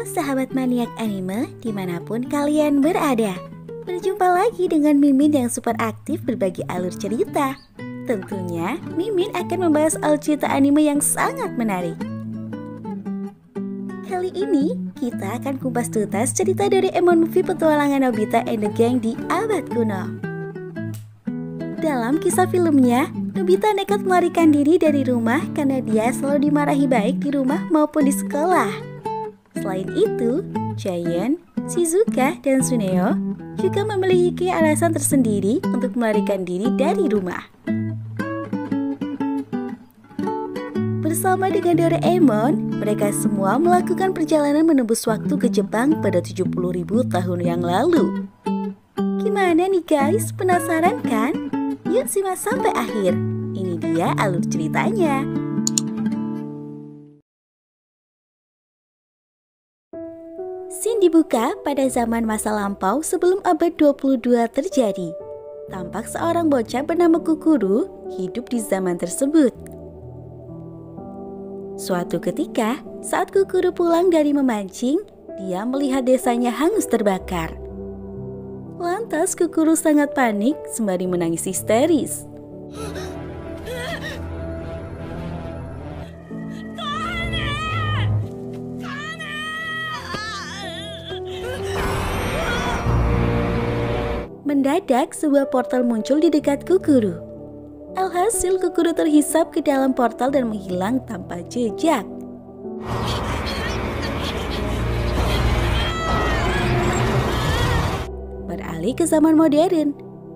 Halo sahabat maniak anime dimanapun kalian berada. Berjumpa lagi dengan Mimin yang super aktif berbagi alur cerita. Tentunya Mimin akan membahas alur cerita anime yang sangat menarik. Kali ini kita akan kupas tuntas cerita Doraemon Movie Petualangan Nobita and the Gang di abad kuno. Dalam kisah filmnya, Nobita nekat melarikan diri dari rumah karena dia selalu dimarahi baik di rumah maupun di sekolah. Selain itu, Giant, Shizuka, dan Tsuneo juga memiliki alasan tersendiri untuk melarikan diri dari rumah. Bersama dengan Doraemon, mereka semua melakukan perjalanan menembus waktu ke Jepang pada 70.000 tahun yang lalu. Gimana nih guys, penasaran kan? Yuk simak sampai akhir. Ini dia alur ceritanya. Scene dibuka pada zaman masa lampau sebelum abad 22 terjadi. Tampak seorang bocah bernama Kukuru hidup di zaman tersebut. Suatu ketika, saat Kukuru pulang dari memancing, dia melihat desanya hangus terbakar. Lantas Kukuru sangat panik sembari menangis histeris. Mendadak sebuah portal muncul di dekat Kukuru. Alhasil Kukuru terhisap ke dalam portal dan menghilang tanpa jejak. Beralih ke zaman modern,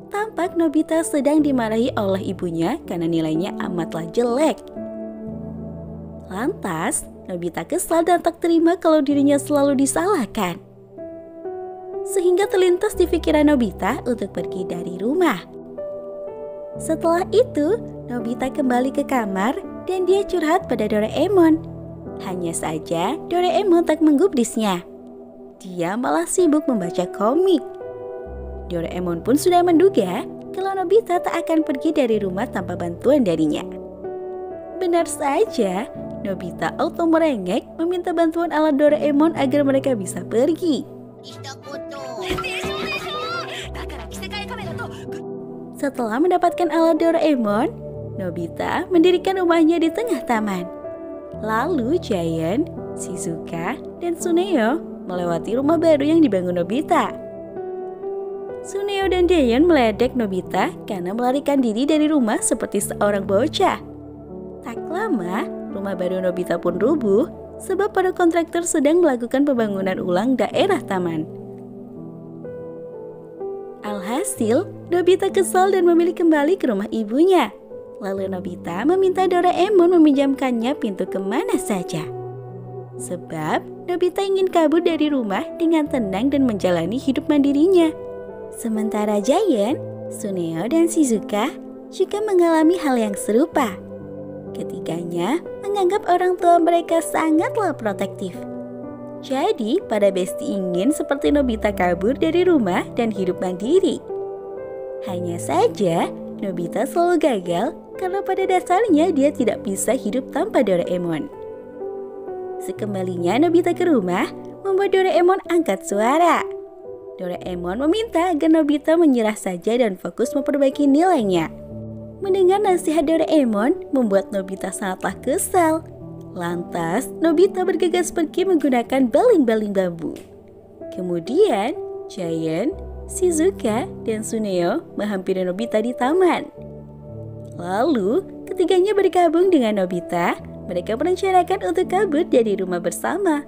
tampak Nobita sedang dimarahi oleh ibunya karena nilainya amatlah jelek. Lantas, Nobita kesal dan tak terima kalau dirinya selalu disalahkan. Sehingga terlintas di pikiran Nobita untuk pergi dari rumah. Setelah itu, Nobita kembali ke kamar dan dia curhat pada Doraemon. Hanya saja, Doraemon tak menggubrisnya. Dia malah sibuk membaca komik. Doraemon pun sudah menduga kalau Nobita tak akan pergi dari rumah tanpa bantuan darinya. Benar saja, Nobita auto merengek meminta bantuan ala Doraemon agar mereka bisa pergi. Setelah mendapatkan alat Doraemon, Nobita mendirikan rumahnya di tengah taman. Lalu Giant, Shizuka, dan Tsuneo melewati rumah baru yang dibangun Nobita. Tsuneo dan Giant meledek Nobita karena melarikan diri dari rumah seperti seorang bocah. Tak lama, rumah baru Nobita pun rubuh sebab para kontraktor sedang melakukan pembangunan ulang daerah taman. Alhasil, Nobita kesal dan memilih kembali ke rumah ibunya. Lalu Nobita meminta Doraemon meminjamkannya pintu kemana saja. Sebab Nobita ingin kabur dari rumah dengan tenang dan menjalani hidup mandirinya. Sementara Giant, Tsuneo, dan Shizuka juga mengalami hal yang serupa. Ketiganya menganggap orang tua mereka sangatlah protektif. Jadi, pada Besti ingin seperti Nobita kabur dari rumah dan hidup mandiri. Hanya saja, Nobita selalu gagal karena pada dasarnya dia tidak bisa hidup tanpa Doraemon. Sekembalinya Nobita ke rumah, membuat Doraemon angkat suara. Doraemon meminta agar Nobita menyerah saja dan fokus memperbaiki nilainya. Mendengar nasihat Doraemon membuat Nobita sangatlah kesal. Lantas, Nobita bergegas pergi menggunakan baling-baling bambu. Kemudian, Giant, Shizuka, dan Tsuneo menghampiri Nobita di taman. Lalu, ketiganya bergabung dengan Nobita. Mereka merencanakan untuk kabur dari rumah bersama.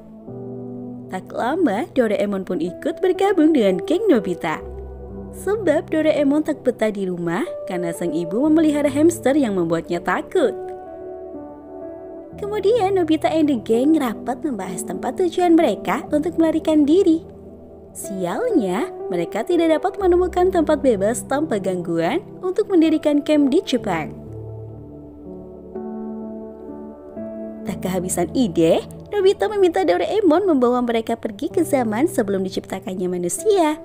Tak lama, Doraemon pun ikut bergabung dengan geng Nobita. Sebab Doraemon tak betah di rumah karena sang ibu memelihara hamster yang membuatnya takut. Kemudian Nobita and the Gang rapat membahas tempat tujuan mereka untuk melarikan diri. Sialnya, mereka tidak dapat menemukan tempat bebas tanpa gangguan untuk mendirikan camp di Jepang. Tak kehabisan ide, Nobita meminta Doraemon membawa mereka pergi ke zaman sebelum diciptakannya manusia.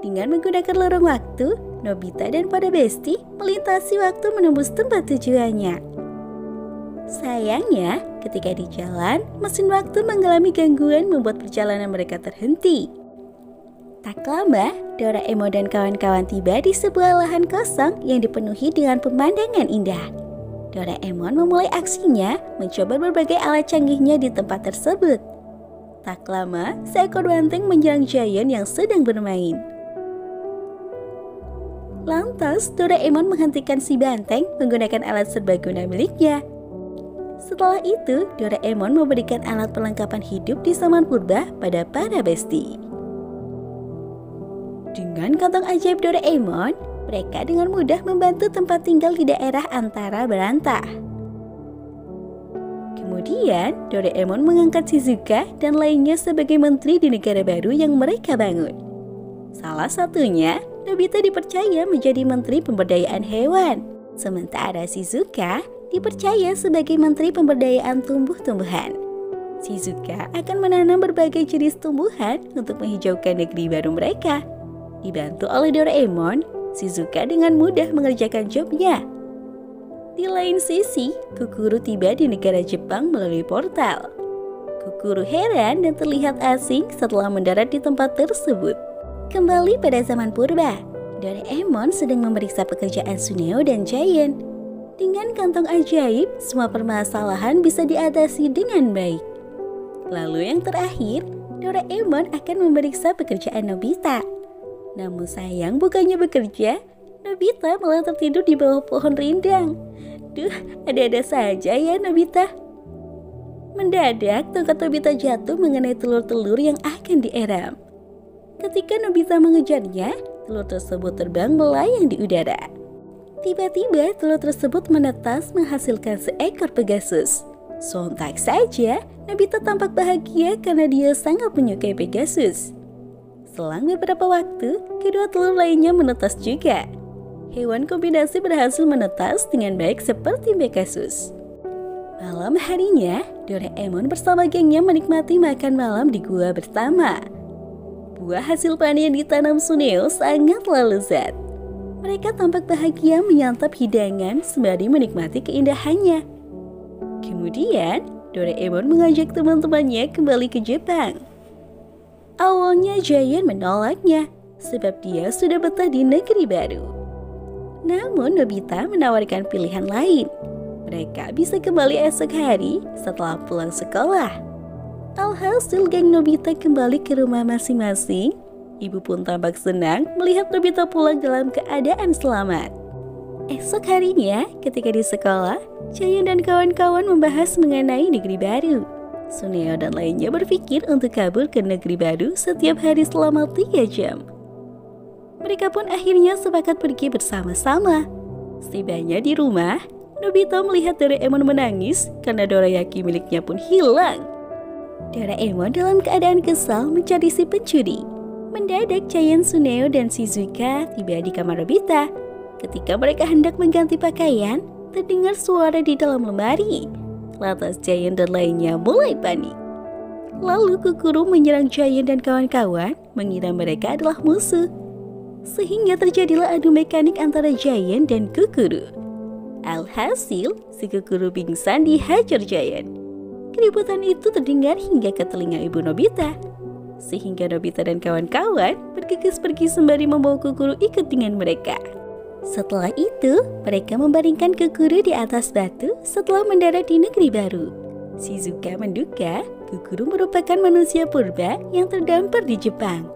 Dengan menggunakan lorong waktu, Nobita dan para Besti melintasi waktu menembus tempat tujuannya. Sayangnya, ketika di jalan, mesin waktu mengalami gangguan membuat perjalanan mereka terhenti. Tak lama, Doraemon dan kawan-kawan tiba di sebuah lahan kosong yang dipenuhi dengan pemandangan indah. Doraemon memulai aksinya mencoba berbagai alat canggihnya di tempat tersebut. Tak lama, seekor banteng menyerang Giant yang sedang bermain. Lantas, Doraemon menghentikan si banteng menggunakan alat serbaguna miliknya. Setelah itu, Doraemon memberikan alat perlengkapan hidup di zaman purba pada para besti. Dengan kantong ajaib Doraemon, mereka dengan mudah membantu tempat tinggal di daerah antara berantah. Kemudian, Doraemon mengangkat Shizuka dan lainnya sebagai menteri di negara baru yang mereka bangun. Salah satunya, Nobita dipercaya menjadi menteri pemberdayaan hewan, sementara Shizuka dipercaya sebagai menteri pemberdayaan tumbuh-tumbuhan. Shizuka akan menanam berbagai jenis tumbuhan untuk menghijaukan negeri baru mereka. Dibantu oleh Doraemon, Shizuka dengan mudah mengerjakan jobnya. Di lain sisi, Kukuru tiba di negara Jepang melalui portal. Kukuru heran dan terlihat asing setelah mendarat di tempat tersebut. Kembali pada zaman purba, Doraemon sedang memeriksa pekerjaan Suneo dan Giant. Dengan kantong ajaib, semua permasalahan bisa diatasi dengan baik. Lalu yang terakhir, Doraemon akan memeriksa pekerjaan Nobita. Namun sayang, bukannya bekerja, Nobita malah tertidur di bawah pohon rindang. Duh, ada-ada saja ya Nobita. Mendadak, tongkat Nobita jatuh mengenai telur-telur yang akan dieram. Ketika Nobita mengejarnya, telur tersebut terbang melayang di udara. Tiba-tiba telur tersebut menetas menghasilkan seekor Pegasus. Sontak saja, Nobita tampak bahagia karena dia sangat menyukai Pegasus. Selang beberapa waktu, kedua telur lainnya menetas juga. Hewan kombinasi berhasil menetas dengan baik seperti Pegasus. Malam harinya, Doraemon bersama gengnya menikmati makan malam di gua bersama. Buah hasil panen yang ditanam Suneo sangatlah lezat. Mereka tampak bahagia menyantap hidangan sembari menikmati keindahannya. Kemudian, Doraemon mengajak teman-temannya kembali ke Jepang. Awalnya Giant menolaknya, sebab dia sudah betah di negeri baru. Namun Nobita menawarkan pilihan lain. Mereka bisa kembali esok hari setelah pulang sekolah. Alhasil geng Nobita kembali ke rumah masing-masing. Ibu pun tampak senang melihat Nobita pulang dalam keadaan selamat. Esok harinya, ketika di sekolah, Giant dan kawan-kawan membahas mengenai negeri baru. Suneo dan lainnya berpikir untuk kabur ke negeri baru setiap hari selama 3 jam. Mereka pun akhirnya sepakat pergi bersama-sama. Setibanya di rumah, Nobita melihat Doraemon menangis karena dorayaki miliknya pun hilang. Doraemon dalam keadaan kesal mencari si pencuri. Mendadak Giant, Suneo, dan Shizuka tiba di kamar Nobita. Ketika mereka hendak mengganti pakaian, terdengar suara di dalam lemari. Lantas Giant dan lainnya mulai panik. Lalu Kukuru menyerang Giant dan kawan-kawan, mengira mereka adalah musuh. Sehingga terjadilah adu mekanik antara Giant dan Kukuru. Alhasil, si Kukuru pingsan dihajar Giant. Keributan itu terdengar hingga ke telinga ibu Nobita. Sehingga Nobita dan kawan-kawan bergegas pergi sembari membawa Kukuru ikut dengan mereka. Setelah itu, mereka membaringkan Kukuru di atas batu setelah mendarat di negeri baru. Shizuka menduga Kukuru merupakan manusia purba yang terdampar di Jepang.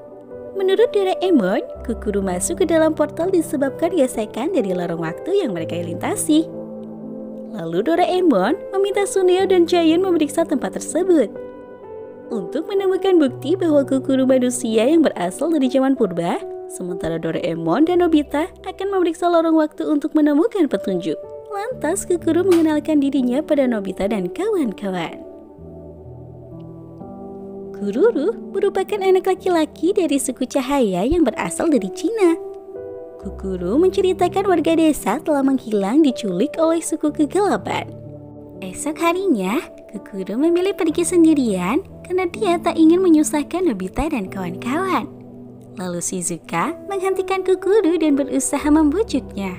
Menurut Doraemon, Kukuru masuk ke dalam portal disebabkan gesekan dari lorong waktu yang mereka lintasi. Lalu Doraemon meminta Suneo dan Giant memeriksa tempat tersebut. Untuk menemukan bukti bahwa Kukuru manusia yang berasal dari zaman purba, sementara Doraemon dan Nobita akan memeriksa lorong waktu untuk menemukan petunjuk. Lantas Kukuru mengenalkan dirinya pada Nobita dan kawan-kawan. Kururu merupakan anak laki-laki dari suku Cahaya yang berasal dari Cina. Kukuru menceritakan warga desa telah menghilang diculik oleh suku kegelapan. Esok harinya, Kukuru memilih pergi sendirian karena dia tak ingin menyusahkan Nobita dan kawan-kawan. Lalu Shizuka menghentikan Kukuru dan berusaha membujuknya.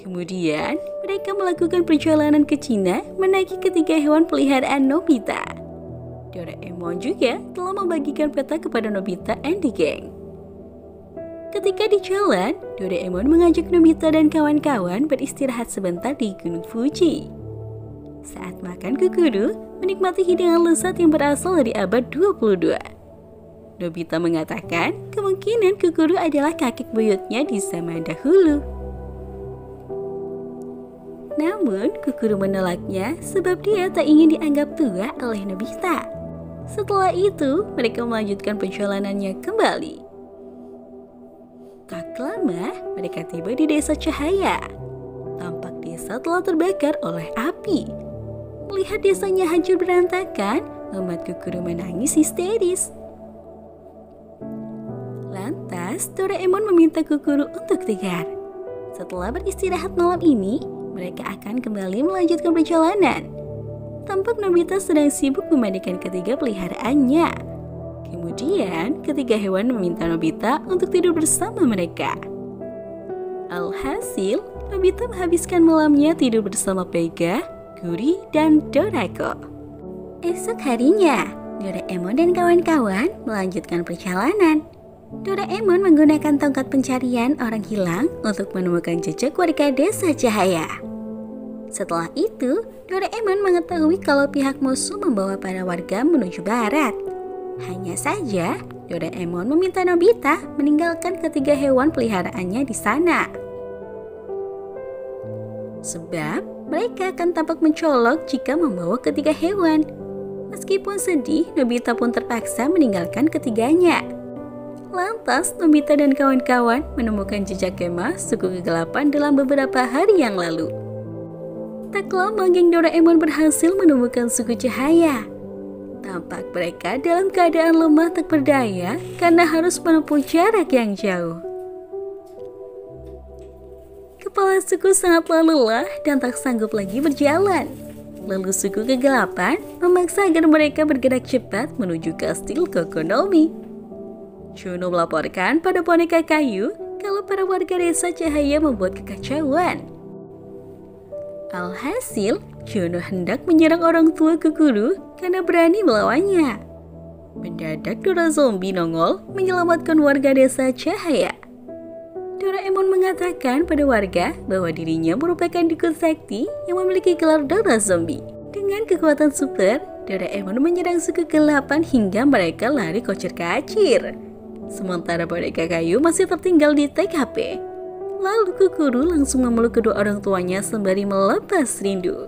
Kemudian, mereka melakukan perjalanan ke Cina menaiki ketiga hewan peliharaan Nobita. Doraemon juga telah membagikan peta kepada Nobita and the gang. Ketika di jalan, Doraemon mengajak Nobita dan kawan-kawan beristirahat sebentar di Gunung Fuji. Saat makan kukuru, menikmati hidangan lezat yang berasal dari abad 22. Nobita mengatakan kemungkinan kukuru adalah kakek buyutnya di zaman dahulu. Namun, kukuru menolaknya sebab dia tak ingin dianggap tua oleh Nobita. Setelah itu, mereka melanjutkan perjalanannya kembali. Tak lama, mereka tiba di desa Cahaya. Tampak desa telah terbakar oleh api. Melihat desanya hancur berantakan, membuat kukuru menangis histeris. Lantas, Doraemon meminta kukuru untuk tegar. Setelah beristirahat malam ini, mereka akan kembali melanjutkan perjalanan. Tampak Nobita sedang sibuk memandikan ketiga peliharaannya. Kemudian, ketiga hewan meminta Nobita untuk tidur bersama mereka. Alhasil, Nobita menghabiskan malamnya tidur bersama Pega, Guri, dan Dorako. Esok harinya, Doraemon dan kawan-kawan melanjutkan perjalanan. Doraemon menggunakan tongkat pencarian orang hilang untuk menemukan jejak warga desa Cahaya. Setelah itu, Doraemon mengetahui kalau pihak musuh membawa para warga menuju barat. Hanya saja, Doraemon meminta Nobita meninggalkan ketiga hewan peliharaannya di sana. Sebab mereka akan tampak mencolok jika membawa ketiga hewan. Meskipun sedih, Nobita pun terpaksa meninggalkan ketiganya. Lantas, Nobita dan kawan-kawan menemukan jejak kemah suku kegelapan dalam beberapa hari yang lalu. Tak lama, geng Doraemon berhasil menemukan suku Cahaya. Tampak mereka dalam keadaan lemah tak berdaya karena harus menempuh jarak yang jauh. Kepala suku sangatlah lelah dan tak sanggup lagi berjalan. Lalu suku kegelapan memaksa agar mereka bergerak cepat menuju kastil Kokonomi. Juno melaporkan pada boneka kayu kalau para warga desa Cahaya membuat kekacauan. Alhasil, Juno hendak menyerang orang tua Kukuru karena berani melawannya. Mendadak Dora Zombie nongol menyelamatkan warga desa Cahaya. Doraemon mengatakan pada warga bahwa dirinya merupakan dukun sakti yang memiliki gelar Dora Zombie. Dengan kekuatan super, Doraemon menyerang suku kegelapan hingga mereka lari kocar-kacir. Sementara boneka kayu masih tertinggal di TKP. Lalu Kukuru langsung memeluk kedua orang tuanya sembari melepas rindu.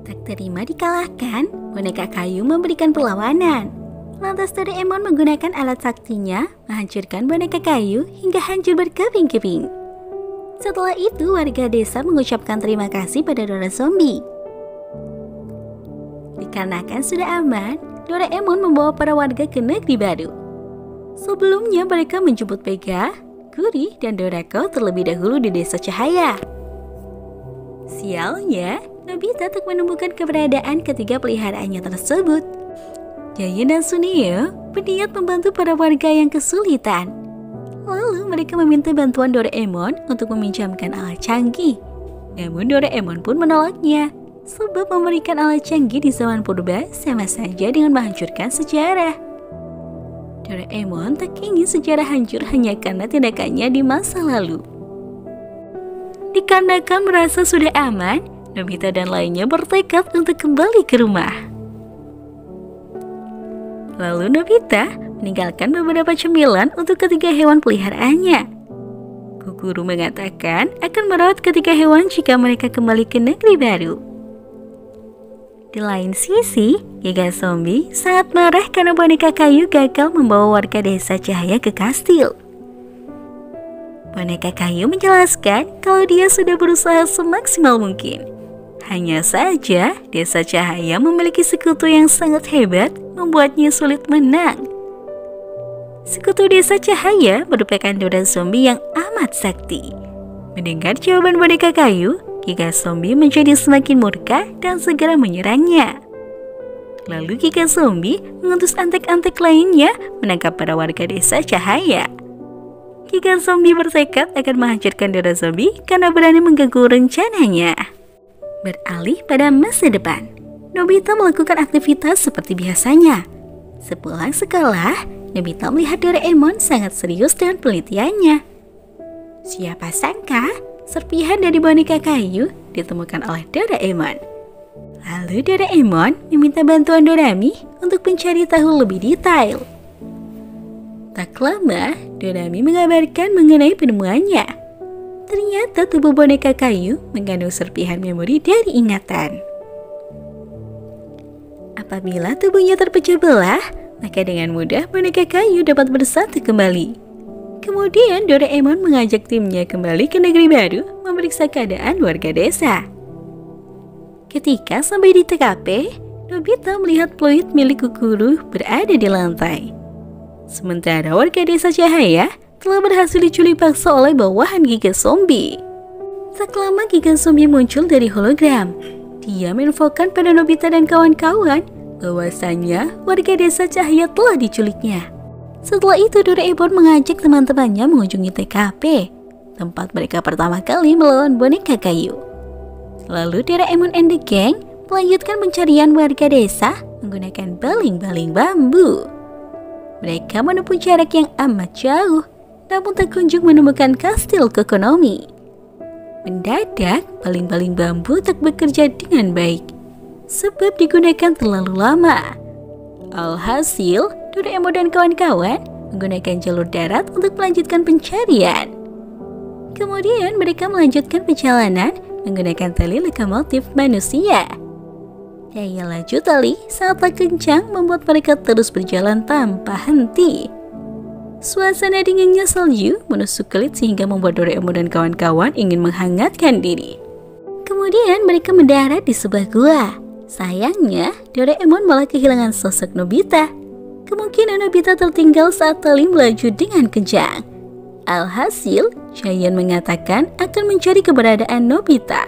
Tak terima dikalahkan, boneka kayu memberikan perlawanan. Lantas Doraemon menggunakan alat saktinya menghancurkan boneka kayu hingga hancur berkeping-keping. Setelah itu, warga desa mengucapkan terima kasih pada Dora Zombie. Dikarenakan sudah aman, Doraemon membawa para warga ke negeri baru. Sebelumnya mereka menjemput Pega, Guri, dan Dorako terlebih dahulu di desa Cahaya. Sialnya, Nobita tak menemukan keberadaan ketiga peliharaannya tersebut. Giant dan Suneo berniat membantu para warga yang kesulitan. Lalu mereka meminta bantuan Doraemon untuk meminjamkan alat canggih. Namun Doraemon pun menolaknya, sebab memberikan alat canggih di zaman purba sama saja dengan menghancurkan sejarah. Doraemon tak ingin sejarah hancur hanya karena tindakannya di masa lalu. Dikarenakan merasa sudah aman, Nobita dan lainnya bertekad untuk kembali ke rumah. Lalu Nobita meninggalkan beberapa cemilan untuk ketiga hewan peliharaannya. Kukuru mengatakan akan merawat ketiga hewan jika mereka kembali ke negeri baru. Di lain sisi, Giga Zombie sangat marah karena boneka kayu gagal membawa warga desa Cahaya ke kastil. Boneka kayu menjelaskan kalau dia sudah berusaha semaksimal mungkin. Hanya saja, desa Cahaya memiliki sekutu yang sangat hebat, membuatnya sulit menang. Sekutu desa Cahaya merupakan Dora Zombie yang amat sakti. Mendengar jawaban boneka kayu, Giga Zombie menjadi semakin murka dan segera menyerangnya. Lalu Giga Zombie mengutus antek-antek lainnya menangkap para warga desa Cahaya. Giga zombie bertekad akan menghancurkan Dora Zombie karena berani mengganggu rencananya. Beralih pada masa depan, Nobita melakukan aktivitas seperti biasanya. Sepulang sekolah, Nobita melihat Doraemon sangat serius dengan penelitiannya. Siapa sangka, serpihan dari boneka kayu ditemukan oleh Doraemon. Lalu Doraemon meminta bantuan Dorami untuk mencari tahu lebih detail. Tak lama, Dorami mengabarkan mengenai penemuannya. Ternyata tubuh boneka kayu mengandung serpihan memori dari ingatan. Apabila tubuhnya terpecah belah, maka dengan mudah boneka kayu dapat bersatu kembali. Kemudian Doraemon mengajak timnya kembali ke negeri baru memeriksa keadaan warga desa. Ketika sampai di TKP, Nobita melihat fluid milik Kukuru berada di lantai. Sementara warga desa Cahaya telah berhasil diculik paksa oleh bawahan Giga Zombie. Tak lama Giga Zombie muncul dari hologram. Dia menginfokan pada Nobita dan kawan-kawan bahwasanya warga desa Cahaya telah diculiknya. Setelah itu Doraemon mengajak teman-temannya mengunjungi TKP, tempat mereka pertama kali melawan boneka kayu. Lalu Doraemon and the Gang melanjutkan pencarian warga desa menggunakan baling-baling bambu. Mereka menempuh jarak yang amat jauh, namun tak kunjung menemukan kastil Kokonomi. Mendadak, baling-baling bambu tak bekerja dengan baik, sebab digunakan terlalu lama. Alhasil, Doraemon dan kawan-kawan menggunakan jalur darat untuk melanjutkan pencarian. Kemudian mereka melanjutkan perjalanan menggunakan tali lokomotif manusia. Daya laju tali sangatlah kencang membuat mereka terus berjalan tanpa henti. Suasana dinginnya salju menusuk kulit sehingga membuat Doraemon dan kawan-kawan ingin menghangatkan diri. Kemudian mereka mendarat di sebuah gua. Sayangnya, Doraemon malah kehilangan sosok Nobita. Kemungkinan Nobita tertinggal saat tali melaju dengan kencang. Alhasil, Giant mengatakan akan mencari keberadaan Nobita.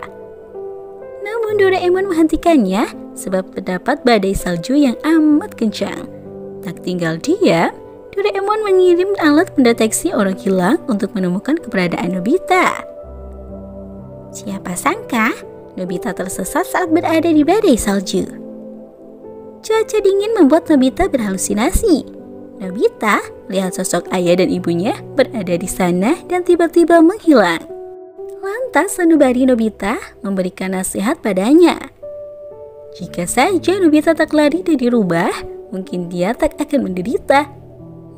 Namun Doraemon menghentikannya sebab terdapat badai salju yang amat kencang. Tak tinggal diam, Doraemon mengirim alat pendeteksi orang hilang untuk menemukan keberadaan Nobita. Siapa sangka, Nobita tersesat saat berada di badai salju. Cuaca dingin membuat Nobita berhalusinasi. Nobita melihat sosok ayah dan ibunya berada di sana dan tiba-tiba menghilang. Lantas sanubari Nobita memberikan nasihat padanya. Jika saja Nobita tak lari dari rubah, mungkin dia tak akan menderita.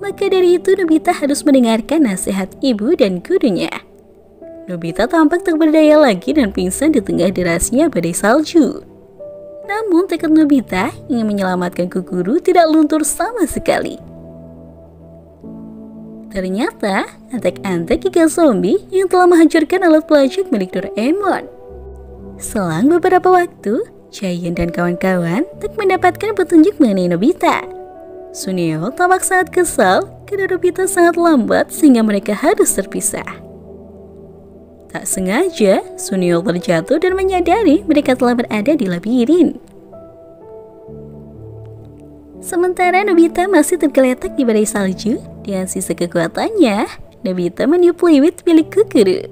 Maka dari itu Nobita harus mendengarkan nasihat ibu dan gurunya. Nobita tampak tak berdaya lagi dan pingsan di tengah derasnya badai salju. Namun tekad Nobita ingin menyelamatkan Kukuru tidak luntur sama sekali. Ternyata, antek-antek Giga Zombie yang telah menghancurkan alat pelacak milik Doraemon. Selang beberapa waktu, Giant dan kawan-kawan tak mendapatkan petunjuk mengenai Nobita. Suneo tampak sangat kesal karena Nobita sangat lambat sehingga mereka harus terpisah. Tak sengaja, Suneo terjatuh dan menyadari mereka telah berada di labirin. Sementara Nobita masih tergeletak di badai salju, dengan sisa kekuatannya, Nobita meniup fluid milik Kukuru.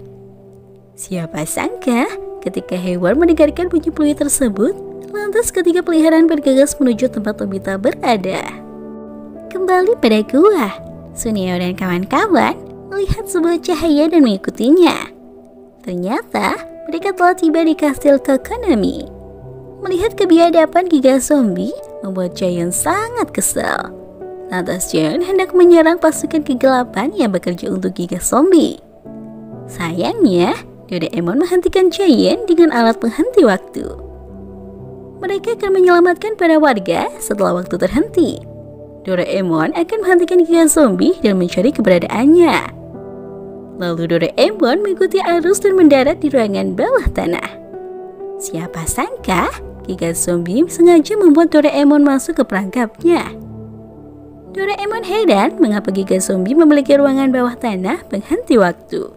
Siapa sangka, ketika hewan mendengarkan bunyi fluid tersebut, lantas ketiga peliharaan bergegas menuju tempat Nobita berada. Kembali pada gua, Suneo dan kawan-kawan melihat sebuah cahaya dan mengikutinya. Ternyata, mereka telah tiba di kastil Kokonomi. Melihat kebiadaban Giga Zombie membuat Giant sangat kesal. Lantas Giant hendak menyerang pasukan kegelapan yang bekerja untuk Giga Zombie. Sayangnya, Doraemon menghentikan Giant dengan alat penghenti waktu. Mereka akan menyelamatkan para warga setelah waktu terhenti. Doraemon akan menghentikan Giga Zombie dan mencari keberadaannya. Lalu Doraemon mengikuti arus dan mendarat di ruangan bawah tanah. Siapa sangka, Giga Zombie sengaja membuat Doraemon masuk ke perangkapnya. Doraemon heran mengapa Giga Zombie memiliki ruangan bawah tanah penghenti waktu.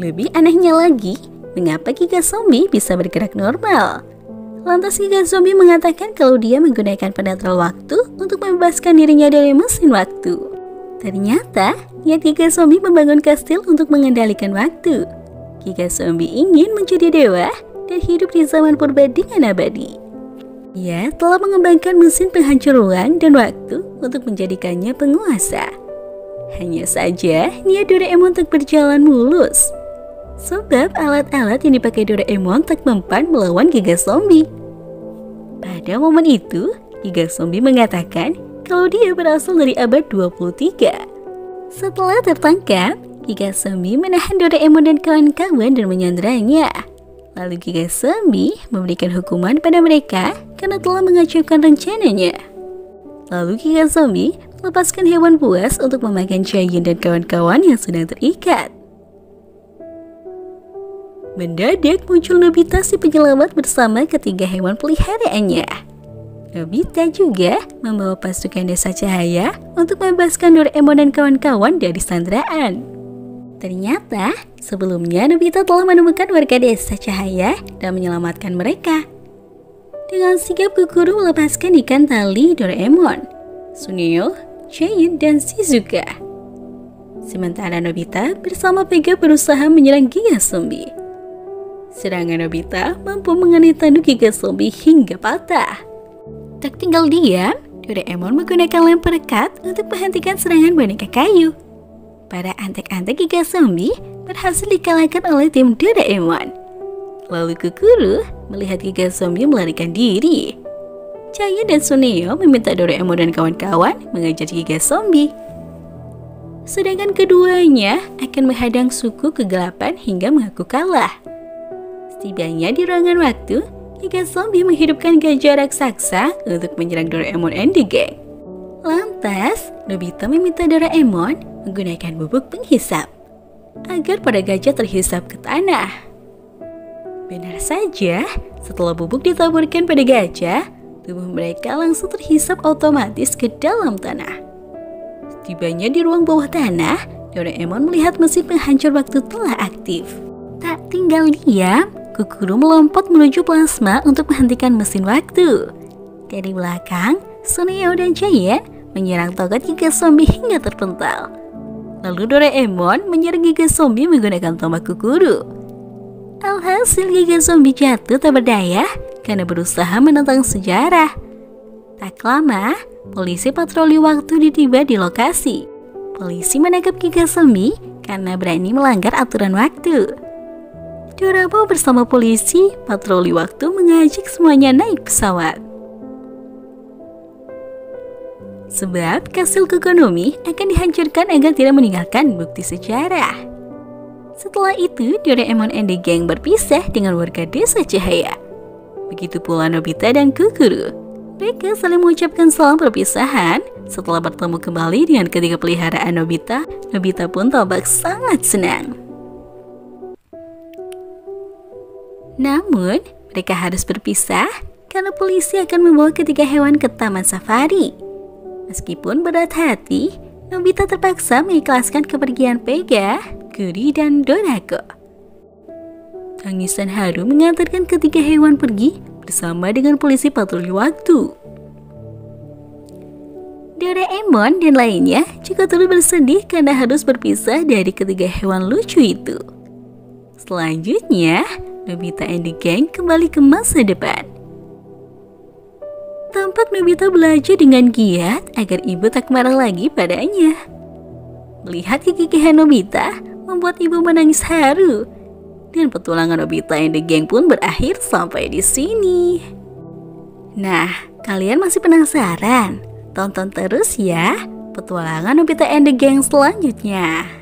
Lebih anehnya lagi, mengapa Giga Zombie bisa bergerak normal? Lantas Giga Zombie mengatakan kalau dia menggunakan penetral waktu untuk membebaskan dirinya dari mesin waktu. Ternyata, Niat Giga Zombie membangun kastil untuk mengendalikan waktu. Giga Zombie ingin menjadi dewa dan hidup di zaman purba dengan abadi. Ia telah mengembangkan mesin penghancur ruang dan waktu untuk menjadikannya penguasa. Hanya saja, niat Doraemon tak berjalan mulus. Sebab alat-alat yang dipakai Doraemon tak mempan melawan Giga Zombie. Pada momen itu, Giga Zombie mengatakan kalau dia berasal dari abad 23. Setelah tertangkap, Giga Zombie menahan Doraemon dan kawan-kawan dan menyanderanya. Lalu Giga Zombie memberikan hukuman pada mereka karena telah mengacaukan rencananya. Lalu Giga Zombie melepaskan hewan buas untuk memakan Giant dan kawan-kawan yang sedang terikat. Mendadak muncul Nobita si penyelamat bersama ketiga hewan peliharaannya. Nobita juga membawa pasukan Desa Cahaya untuk membebaskan Doraemon dan kawan-kawan dari sandraan. Ternyata sebelumnya Nobita telah menemukan warga Desa Cahaya dan menyelamatkan mereka. Dengan sigap Kukuru melepaskan ikan tali Doraemon, Suneo, Giant, dan Shizuka. Sementara Nobita bersama Vega berusaha menyerang Giga Zombie. Serangan Nobita mampu mengenai tanduk Giga Zombie hingga patah. Tak tinggal diam, Doraemon menggunakan lem perekat untuk menghentikan serangan boneka kayu. Para antek-antek Giga Zombie berhasil dikalahkan oleh tim Doraemon. Lalu Kukuru melihat Giga Zombie melarikan diri. Giant dan Suneo meminta Doraemon dan kawan-kawan mengejar Giga Zombie. Sedangkan keduanya akan menghadang suku kegelapan hingga mengaku kalah. Setibanya di ruangan waktu, Giga Zombie menghidupkan gajah raksasa untuk menyerang Doraemon and the Gang. Lantas, Nobita meminta Doraemon menggunakan bubuk penghisap agar pada gajah terhisap ke tanah. Benar saja, setelah bubuk ditaburkan pada gajah, tubuh mereka langsung terhisap otomatis ke dalam tanah. Setibanya di ruang bawah tanah, Doraemon melihat mesin penghancur waktu telah aktif. Tak tinggal diam, Kukuru melompat menuju plasma untuk menghentikan mesin waktu. Dari belakang, Suneo dan Giant menyerang tokat Giga Zombie hingga terpental. Lalu Doraemon menyerang Giga Zombie menggunakan tombak Kukuru. Alhasil Giga Zombie jatuh tak berdaya karena berusaha menentang sejarah. Tak lama, polisi patroli waktu tiba di lokasi. Polisi menangkap Giga Zombie karena berani melanggar aturan waktu. Dorabo bersama polisi patroli waktu mengajak semuanya naik pesawat. Sebab kastil Kokonomi akan dihancurkan agar tidak meninggalkan bukti sejarah. Setelah itu, Doraemon and the Gang berpisah dengan warga Desa Cahaya. Begitu pula Nobita dan Kukuru. Mereka saling mengucapkan salam perpisahan. Setelah bertemu kembali dengan ketiga peliharaan Nobita, Nobita pun tampak sangat senang. Namun, mereka harus berpisah karena polisi akan membawa ketiga hewan ke taman safari. Meskipun berat hati, Nobita terpaksa mengikhlaskan kepergian Vega, Guri, dan Dorako. Tangisan haru mengantarkan ketiga hewan pergi bersama dengan polisi patroli waktu. Doraemon dan lainnya juga turut bersedih karena harus berpisah dari ketiga hewan lucu itu. Selanjutnya, Nobita and the Gang kembali ke masa depan. Tampak Nobita belajar dengan giat agar ibu tak marah lagi padanya. Melihat kegigihan Nobita membuat ibu menangis haru. Dan petualangan Nobita and the Gang pun berakhir sampai di sini. Nah, kalian masih penasaran? Tonton terus ya petualangan Nobita and the Gang selanjutnya.